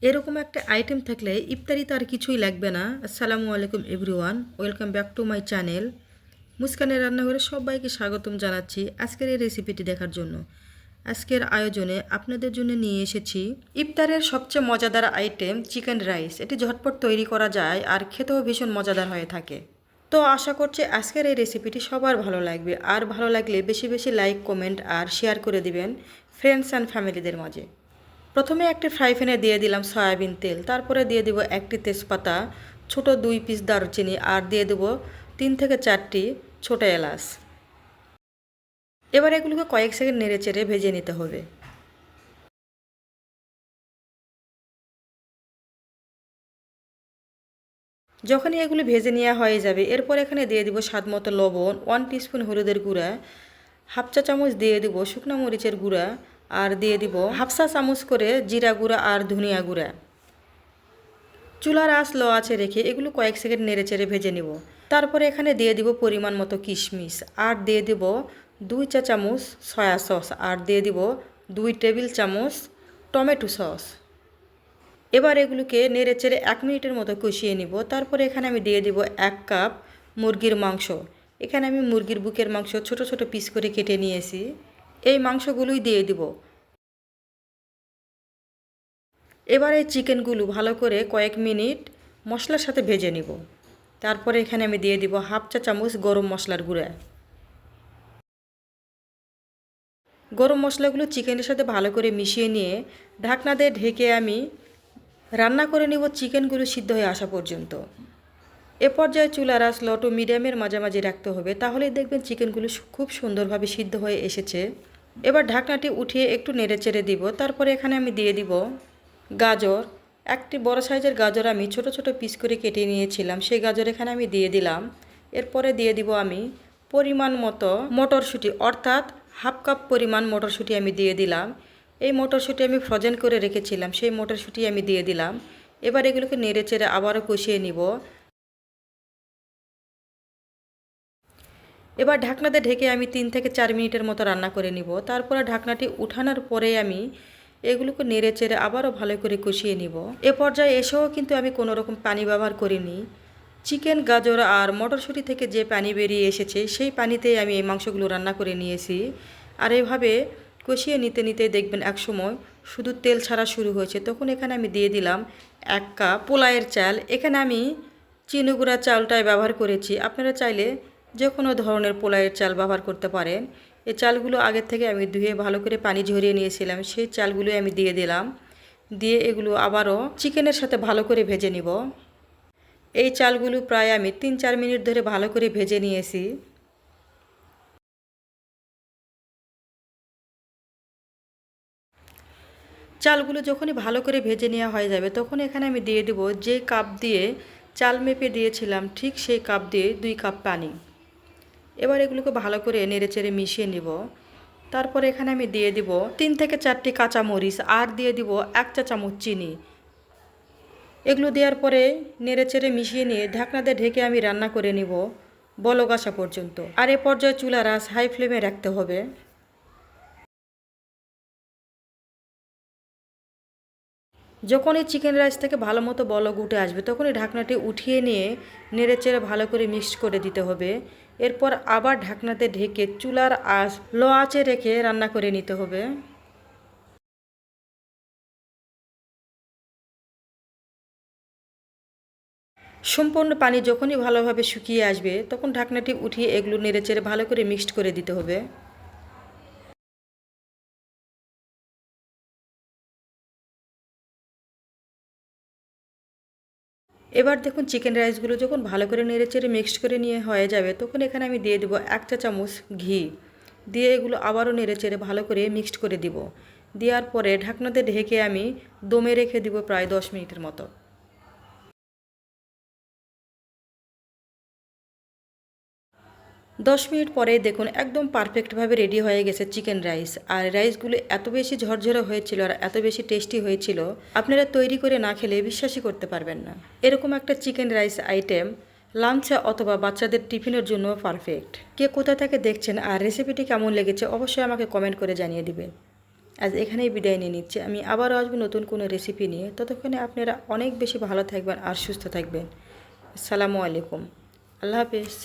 এরকম একটা আইটেম থাকলে ইফতারিতে আর কিছুই লাগবে না। আসসালামু আলাইকুম everyone, welcome back to my channel. মুস্কানের রান্নাঘরে সবাইকে স্বাগতম জানাচ্ছি আজকের এই রেসিপিটি দেখার জন্য। আজকের আয়োজনে আপনাদের জন্য নিয়ে এসেছি ইফতারের সবচেয়ে মজাদার আইটেম চিকেন রাইস। এটি ঝটপট তৈরি করা যায় আর খেতেও ভীষণ মজাদার হয়ে থাকে। তো আশা করছি আজকের এই রেসিপিটি সবার ভালো লাগবে, আর ভালো লাগলে বেশি বেশি লাইক, কমেন্ট আর শেয়ার করে দিবেন ফ্রেন্ডস অ্যান্ড ফ্যামিলিদের মাঝে। প্রথমে একটি ফ্রাই প্যানে দিয়ে দিলাম সয়াবিন তেল, তারপরে দিয়ে দিব একটি তেজপাতা, ছোট 2 পিস দারুচিনি, আর দিয়ে দেব 3 থেকে 4টি ছোট এলাচ। এবার এগুলোকে কয়েক সেকেন্ড নেড়ে চেড়ে ভেজে নিতে হবে। যখনই এগুলো ভেজে নেওয়া হয়ে যাবে, এরপর এখানে দিয়ে দিব স্বাদমতো লবণ, 1 টিস্পুন হলুদের গুঁড়া, হাফ চা চামচ দিয়ে দিব শুকনো মরিচের গুঁড়া, আর দিয়ে দিব হাফ চা চামচ করে জিরা গুঁড়া আর ধনিয়া গুঁড়া। চুলার আঁচ লো আছে রেখে এগুলো কয়েক সেকেন্ড নেড়ে চেড়ে ভেজে নিব। তারপরে এখানে দিয়ে দিব পরিমাণ মতো কিশমিশ, আর দিয়ে দিব 2 চা চামচ সয়া সস, আর দিয়ে দিব 2 টেবিল চামচ টমেটো সস। এবার এগুলোকে নেড়ে চেড়ে 1 মিনিটের মতো কষিয়ে নিব। তারপরে এখানে আমি দিয়ে দিব 1 কাপ মুরগির মাংস। এখানে আমি মুরগির বুকের মাংস ছোট ছোট পিস করে কেটে নিয়েছি, এই মাংসগুলোই দিয়ে দিব। এবার এই চিকেনগুলো ভালো করে কয়েক মিনিট মশলার সাথে ভেজে নিব। তারপরে এখানে আমি দিয়ে দিব হাফ চা চামচ গরম মশলার গুঁড়া। গরম মশলাগুলো চিকেনের সাথে ভালো করে মিশিয়ে নিয়ে ঢাকনা দিয়ে ঢেকে আমি রান্না করে নিব চিকেনগুলো সিদ্ধ হয়ে আসা পর্যন্ত। এ পর্যায়ে চুলার আঁচ লো টু মিডিয়ামের মাঝামাঝি রাখতে হবে, তাহলেই দেখবেন চিকেনগুলো খুব সুন্দরভাবে সিদ্ধ হয়ে এসেছে। এবার ঢাকনাটি উঠিয়ে একটু নেড়ে চেড়ে দিব। তারপরে এখানে আমি দিয়ে দিব গাজর। একটি বড় সাইজের গাজর আমি ছোট ছোট পিস করে কেটে নিয়েছিলাম, সেই গাজর এখানে আমি দিয়ে দিলাম। এরপরে দিয়ে দিব আমি পরিমাণ মতো মটরশুঁটি, অর্থাৎ হাফ কাপ পরিমাণ মটরশুঁটি আমি দিয়ে দিলাম। এই মটরশুঁটি আমি ফ্রোজেন করে রেখেছিলাম, সেই মটরশুঁটি আমি দিয়ে দিলাম। এবার এগুলোকে নেড়ে চেড়ে আবারও কষিয়ে নিব। এবার ঢাকনাতে ঢেকে আমি 3 থেকে 4 মিনিটের মতো রান্না করে নিব। তারপরে ঢাকনাটি উঠানোর পরে আমি এগুলোকে নেড়ে চেড়ে আবারও ভালো করে কষিয়ে নিব। এ পর্যায়ে এসেও কিন্তু আমি কোনো রকম পানি ব্যবহার করিনি। চিকেন, গাজর আর মটরশুঁটি থেকে যে পানি বেরিয়ে এসেছে সেই পানিতেই আমি এই মাংসগুলো রান্না করে নিয়েছি। আর এভাবে কষিয়ে নিতে নিতে দেখবেন একসময় শুধু তেল ছাড়া শুরু হয়েছে। তখন এখানে আমি দিয়ে দিলাম 1 কাপ পোলাওয়ের চাল। এখানে আমি চিনিগুঁড়া চালটাই ব্যবহার করেছি, আপনারা চাইলে যে কোনো ধরনের পোলাওয়ের চাল ব্যবহার করতে পারেন। এই চালগুলো আগের থেকে আমি ধুয়ে ভালো করে পানি ঝরিয়ে নিয়েছিলাম, সেই চালগুলোই আমি দিয়ে দিলাম। দিয়ে এগুলো আবারও চিকেনের সাথে ভালো করে ভেজে নিব। এই চালগুলো প্রায় আমি 3-4 মিনিট ধরে ভালো করে ভেজে নিয়েছি। চালগুলো যখনই ভালো করে ভেজে নেওয়া হয়ে যাবে, তখন এখানে আমি দিয়ে দেব যে কাপ দিয়ে চাল মেপে দিয়েছিলাম ঠিক সেই কাপ দিয়ে 2 কাপ পানি। এবার এগুলোকে ভালো করে নেড়েচেড়ে মিশিয়ে নিব। তারপরে এখানে আমি দিয়ে দিব 3 থেকে 4টি কাঁচা মরিচ, আর দিয়ে দিব 1 চা চামচ চিনি। এগুলো দেওয়ার পরে নেড়েচেড়ে মিশিয়ে নিয়ে ঢাকনা দিয়ে ঢেকে আমি রান্না করে নিব বলক আসা পর্যন্ত। আর এ পর্যায়ে চুলার আঁচ হাই ফ্লেমে রাখতে হবে। যখনই চিকেন রাইস থেকে ভালো মতো বলক উঠে আসবে, তখনই ঢাকনাটি উঠিয়ে নিয়ে নেড়েচেড়ে ভালো করে মিক্সড করে দিতে হবে। এরপর আবার ঢাকনাতে ঢেকে চুলার আঁচ লো আঁচে রেখে রান্না করে নিতে হবে। সম্পূর্ণ পানি যখনই ভালোভাবে শুকিয়ে আসবে, তখন ঢাকনাটি উঠিয়ে এগুলো নেড়েচেড়ে ভালো করে মিক্সড করে দিতে হবে। এবার দেখুন চিকেন রাইসগুলো যখন ভালো করে নেড়েচেড়ে মিক্সড করে নিয়ে হয়ে যাবে, তখন এখানে আমি দিয়ে দেবো 1 চা চামচ ঘি। দিয়ে এগুলো আবারও নেড়েচেড়ে ভালো করে মিক্সড করে দিব। দেওয়ার পরে ঢাকনাতে ঢেকে আমি দমে রেখে দিব প্রায় 10 মিনিটের মতো। 10 মিনিট পরে দেখুন একদম পারফেক্টভাবে রেডি হয়ে গেছে চিকেন রাইস। আর রাইসগুলো এত বেশি ঝরঝরে হয়েছিল আর এত বেশি টেস্টি হয়েছিল, আপনারা তৈরি করে না খেলে বিশ্বাসই করতে পারবেন না। এরকম একটা চিকেন রাইস আইটেম লাঞ্চে অথবা বাচ্চাদের টিফিনের জন্য পারফেক্ট। কে কোথা থেকে দেখছেন আর রেসিপিটি কেমন লেগেছে অবশ্যই আমাকে কমেন্ট করে জানিয়ে দিবেন। আজ এখানেই বিদায় নিয়ে নিচ্ছি। আমি আবারও আসবো নতুন কোনো রেসিপি নিয়ে। ততক্ষণে আপনারা অনেক বেশি ভালো থাকবেন আর সুস্থ থাকবেন। আসসালামু আলাইকুম। আল্লাহ হাফেজ।